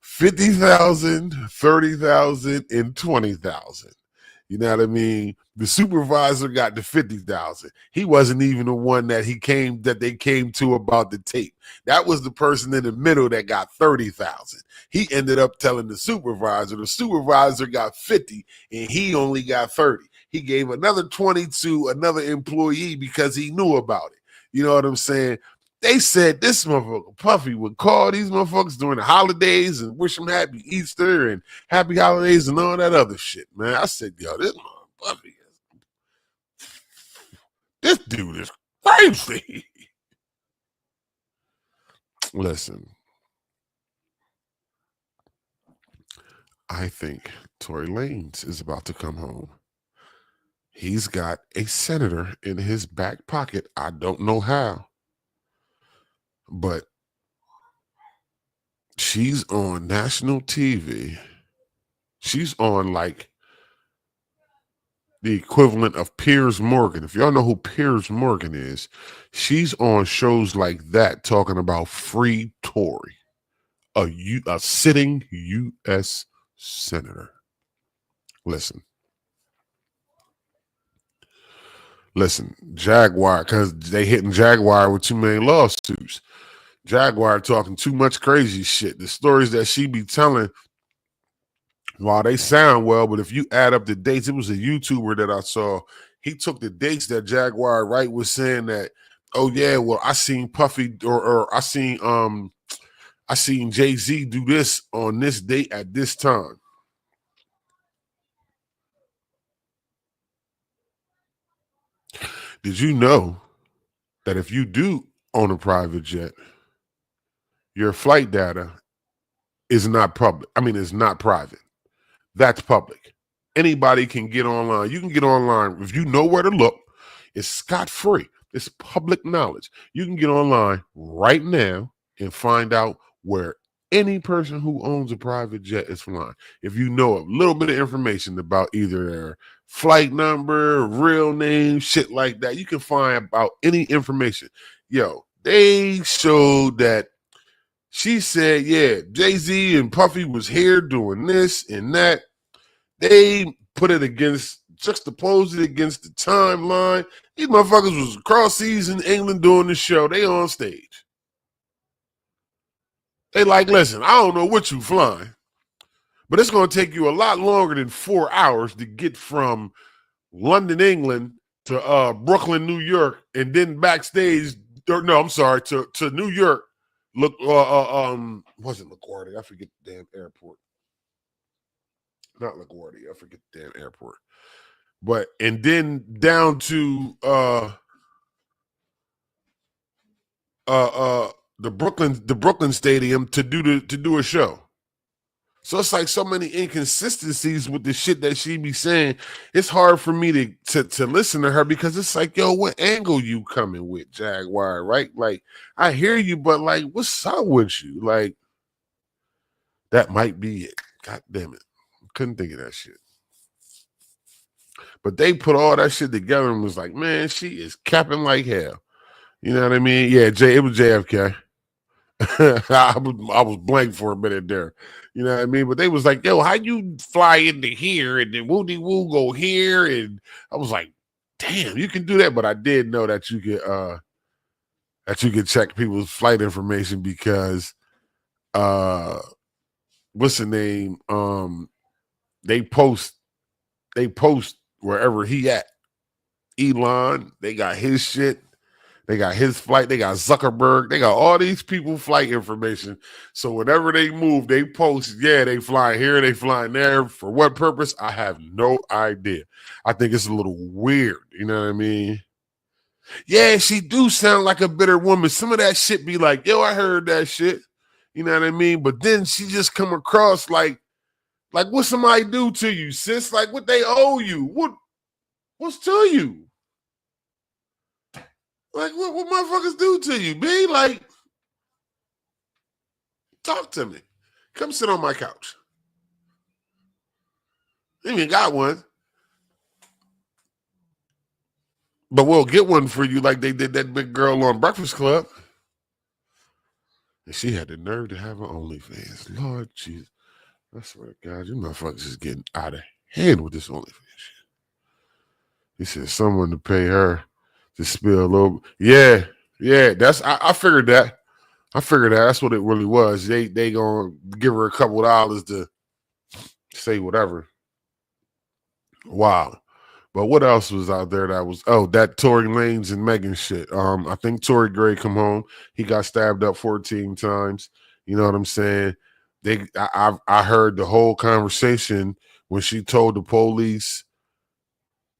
50,000, 30,000, and 20,000. You know what I mean? The supervisor got the 50,000. He wasn't even the one that they came to about the tape. That was the person in the middle that got 30,000. He ended up telling the supervisor got 50 and he only got 30. He gave another 20 to another employee because he knew about it. You know what I'm saying? They said this motherfucker Puffy would call these motherfuckers during the holidays and wish them happy Easter and happy holidays and all that other shit, man. I said, yo, this motherfucker Puffy, this dude is crazy. Listen, I think Tory Lanez is about to come home. He's got a senator in his back pocket. I don't know how, but she's on national TV. She's on like the equivalent of Piers Morgan. If y'all know who Piers Morgan is, she's on shows like that talking about free Tory, a sitting U.S. senator. Listen, Jaguar, because they hitting Jaguar with too many lawsuits. Jaguar talking too much crazy shit. The stories that she be telling, while they sound well, but if you add up the dates, it was a YouTuber that I saw. He took the dates that Jaguar Wright was saying that, oh yeah, well, I seen Puffy or I seen Jay-Z do this on this date at this time. Did you know that if you do own a private jet, your flight data is not public? I mean, it's not private. That's public. Anybody can get online. You can get online if you know where to look. It's scot-free. It's public knowledge. You can get online right now and find out where any person who owns a private jet is flying. If you know a little bit of information about either their flight number, real name, shit like that, you can find about any information. Yo, they showed that she said, yeah, Jay-Z and Puffy was here doing this and that. They put it against, juxtaposed it against the timeline. These motherfuckers was across seas in England doing the show. They on stage. They like, listen, I don't know what you flying, but it's going to take you a lot longer than 4 hours to get from London, England to Brooklyn, New York, and then backstage, or no, I'm sorry, to New York. Look, wasn't LaGuardia? I forget the damn airport. Not LaGuardia. I forget the damn airport. But and then down to the Brooklyn Stadium to do a show. So it's like so many inconsistencies with the shit that she be saying. It's hard for me to listen to her because it's like, yo, what angle you coming with, Jaguar, right? Like, I hear you, but like, what's up with you? Like, that might be it. God damn it. Couldn't think of that shit. But they put all that shit together and was like, man, she is capping like hell. You know what I mean? Yeah, it was JFK. I was blank for a minute there. You know what I mean? But they was like, yo, how you fly into here and then woody woo go here? And I was like, damn, you can do that. But I did know that you could check people's flight information because what's the name? They post wherever he at. Elon, they got his shit. They got his flight. They got Zuckerberg. They got all these people flight information. So whenever they move, they post, yeah, they flying here, they flying there. For what purpose? I have no idea. I think it's a little weird. You know what I mean? Yeah, she do sound like a bitter woman. Some of that shit be like, yo, I heard that shit. You know what I mean? But then she just come across like what somebody do to you, sis? Like what they owe you? What's to you? Like, what motherfuckers do to you, B? Like, talk to me. Come sit on my couch. He even got one. But we'll get one for you like they did that big girl on Breakfast Club. And she had the nerve to have her OnlyFans. Lord Jesus. I swear to God, you motherfuckers is getting out of hand with this OnlyFans shit. He said someone to pay her to spill a little. Yeah. That's I figured that. That's what it really was. They gonna give her a couple dollars to say whatever. Wow. But what else was out there that was that Tory Lanez and Megan shit. I think Tory Gray come home. He got stabbed up 14 times. You know what I'm saying? I heard the whole conversation when she told the police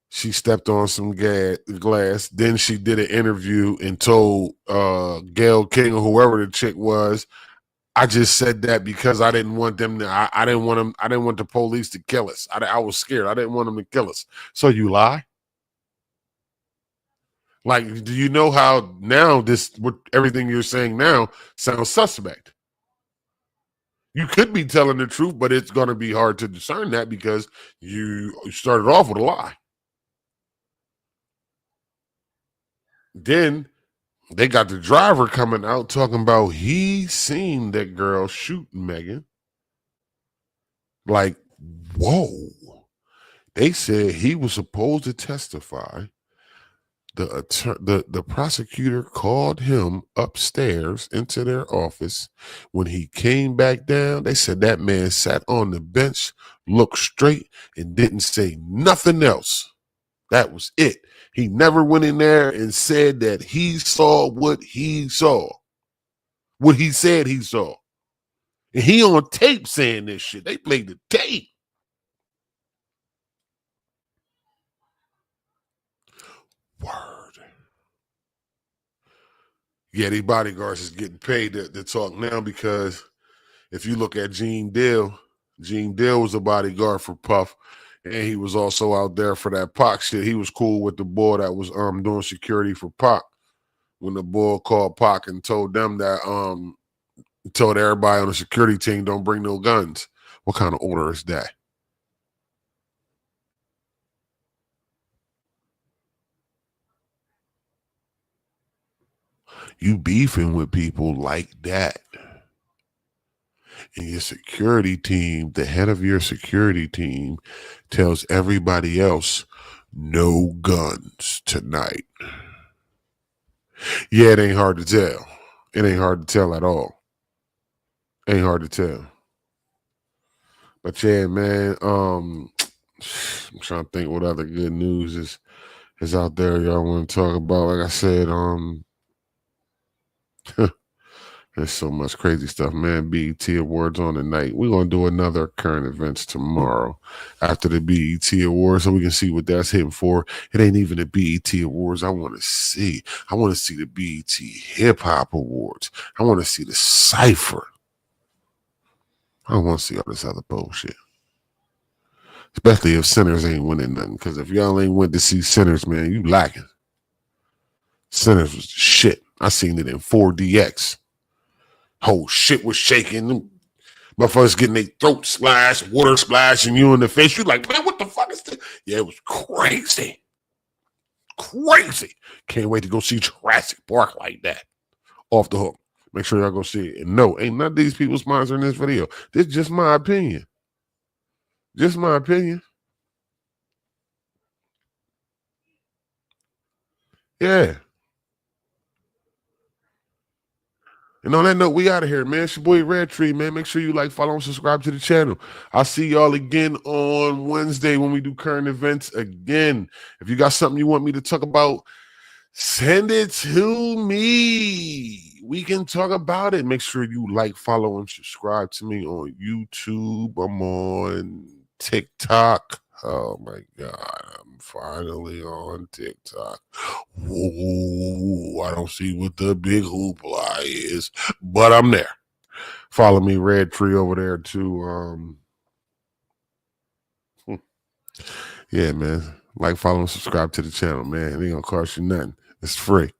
she stepped on some glass. Then she did an interview and told Gayle King or whoever the chick was, I just said that because I didn't want them to. I didn't want them. I didn't want the police to kill us. I was scared. I didn't want them to kill us. So you lie? Like, do you know how now what everything you're saying now sounds suspect? You could be telling the truth, but it's going to be hard to discern that because you started off with a lie. Then they got the driver coming out talking about he seen that girl shoot Megan. Like, whoa. They said he was supposed to testify. The prosecutor called him upstairs into their office. When he came back down, they said that man sat on the bench, looked straight, and didn't say nothing else. That was it. He never went in there and said that he saw what he saw, what he said he saw. And he on tape saying this shit. They played the tape. Word. Yeah, these bodyguards is getting paid to talk now because if you look at Gene Deal was a bodyguard for Puff, and he was also out there for that Pac shit. He was cool with the boy that was doing security for Pac. When the boy called Pac and told them that told everybody on the security team don't bring no guns. What kind of order is that? You beefing with people like that. And your security team, the head of your security team, tells everybody else, no guns tonight. Yeah, it ain't hard to tell. It ain't hard to tell at all. Ain't hard to tell. But yeah, man, I'm trying to think what other good news is out there y'all want to talk about. Like I said, there's so much crazy stuff, man. BET Awards on tonight. We're going to do another current events tomorrow after the BET Awards so we can see what that's hitting for. It ain't even the BET Awards I want to see. I want to see the BET Hip Hop Awards. I want to see the Cypher. I don't want to see all this other bullshit. Especially if Sinners ain't winning nothing. Because if y'all ain't went to see Sinners, man, you lacking. Sinners was shit. I seen it in 4DX. Whole shit was shaking. Motherfuckers getting their throat slashed, water splashing you in the face. You like, man, what the fuck is this? Yeah, it was crazy. Crazy. Can't wait to go see Jurassic Park like that. Off the hook. Make sure y'all go see it. And no, ain't none of these people sponsoring this video. This is just my opinion. Just my opinion. Yeah. And on that note, we out of here, man. It's your boy Red Tree, man. Make sure you like, follow, and subscribe to the channel. I'll see y'all again on Wednesday when we do current events again. If you got something you want me to talk about, send it to me. We can talk about it. Make sure you like, follow, and subscribe to me on YouTube. I'm on TikTok. Oh my God, I'm finally on TikTok. Ooh, I don't see what the big hoopla is, but I'm there. Follow me, Red Tree, over there too. Yeah, man. Like, follow, and subscribe to the channel, man. It ain't gonna cost you nothing. It's free.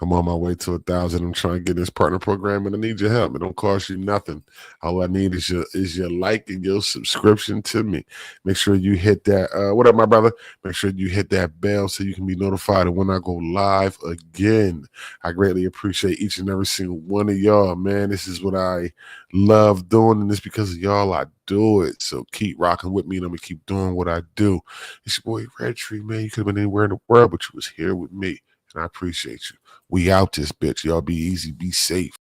I'm on my way to 1,000. I'm trying to get this partner program, and I need your help. It don't cost you nothing. All I need is your like and your subscription to me. Make sure you hit that. What up, my brother? Make sure you hit that bell so you can be notified of when I go live again. I greatly appreciate each and every single one of y'all, man. This is what I love doing, and it's because of y'all I do it. So keep rocking with me, and I'm gonna keep doing what I do. It's your boy Red Tree, man. You could have been anywhere in the world, but you was here with me. And I appreciate you. We out this bitch. Y'all be easy. Be safe.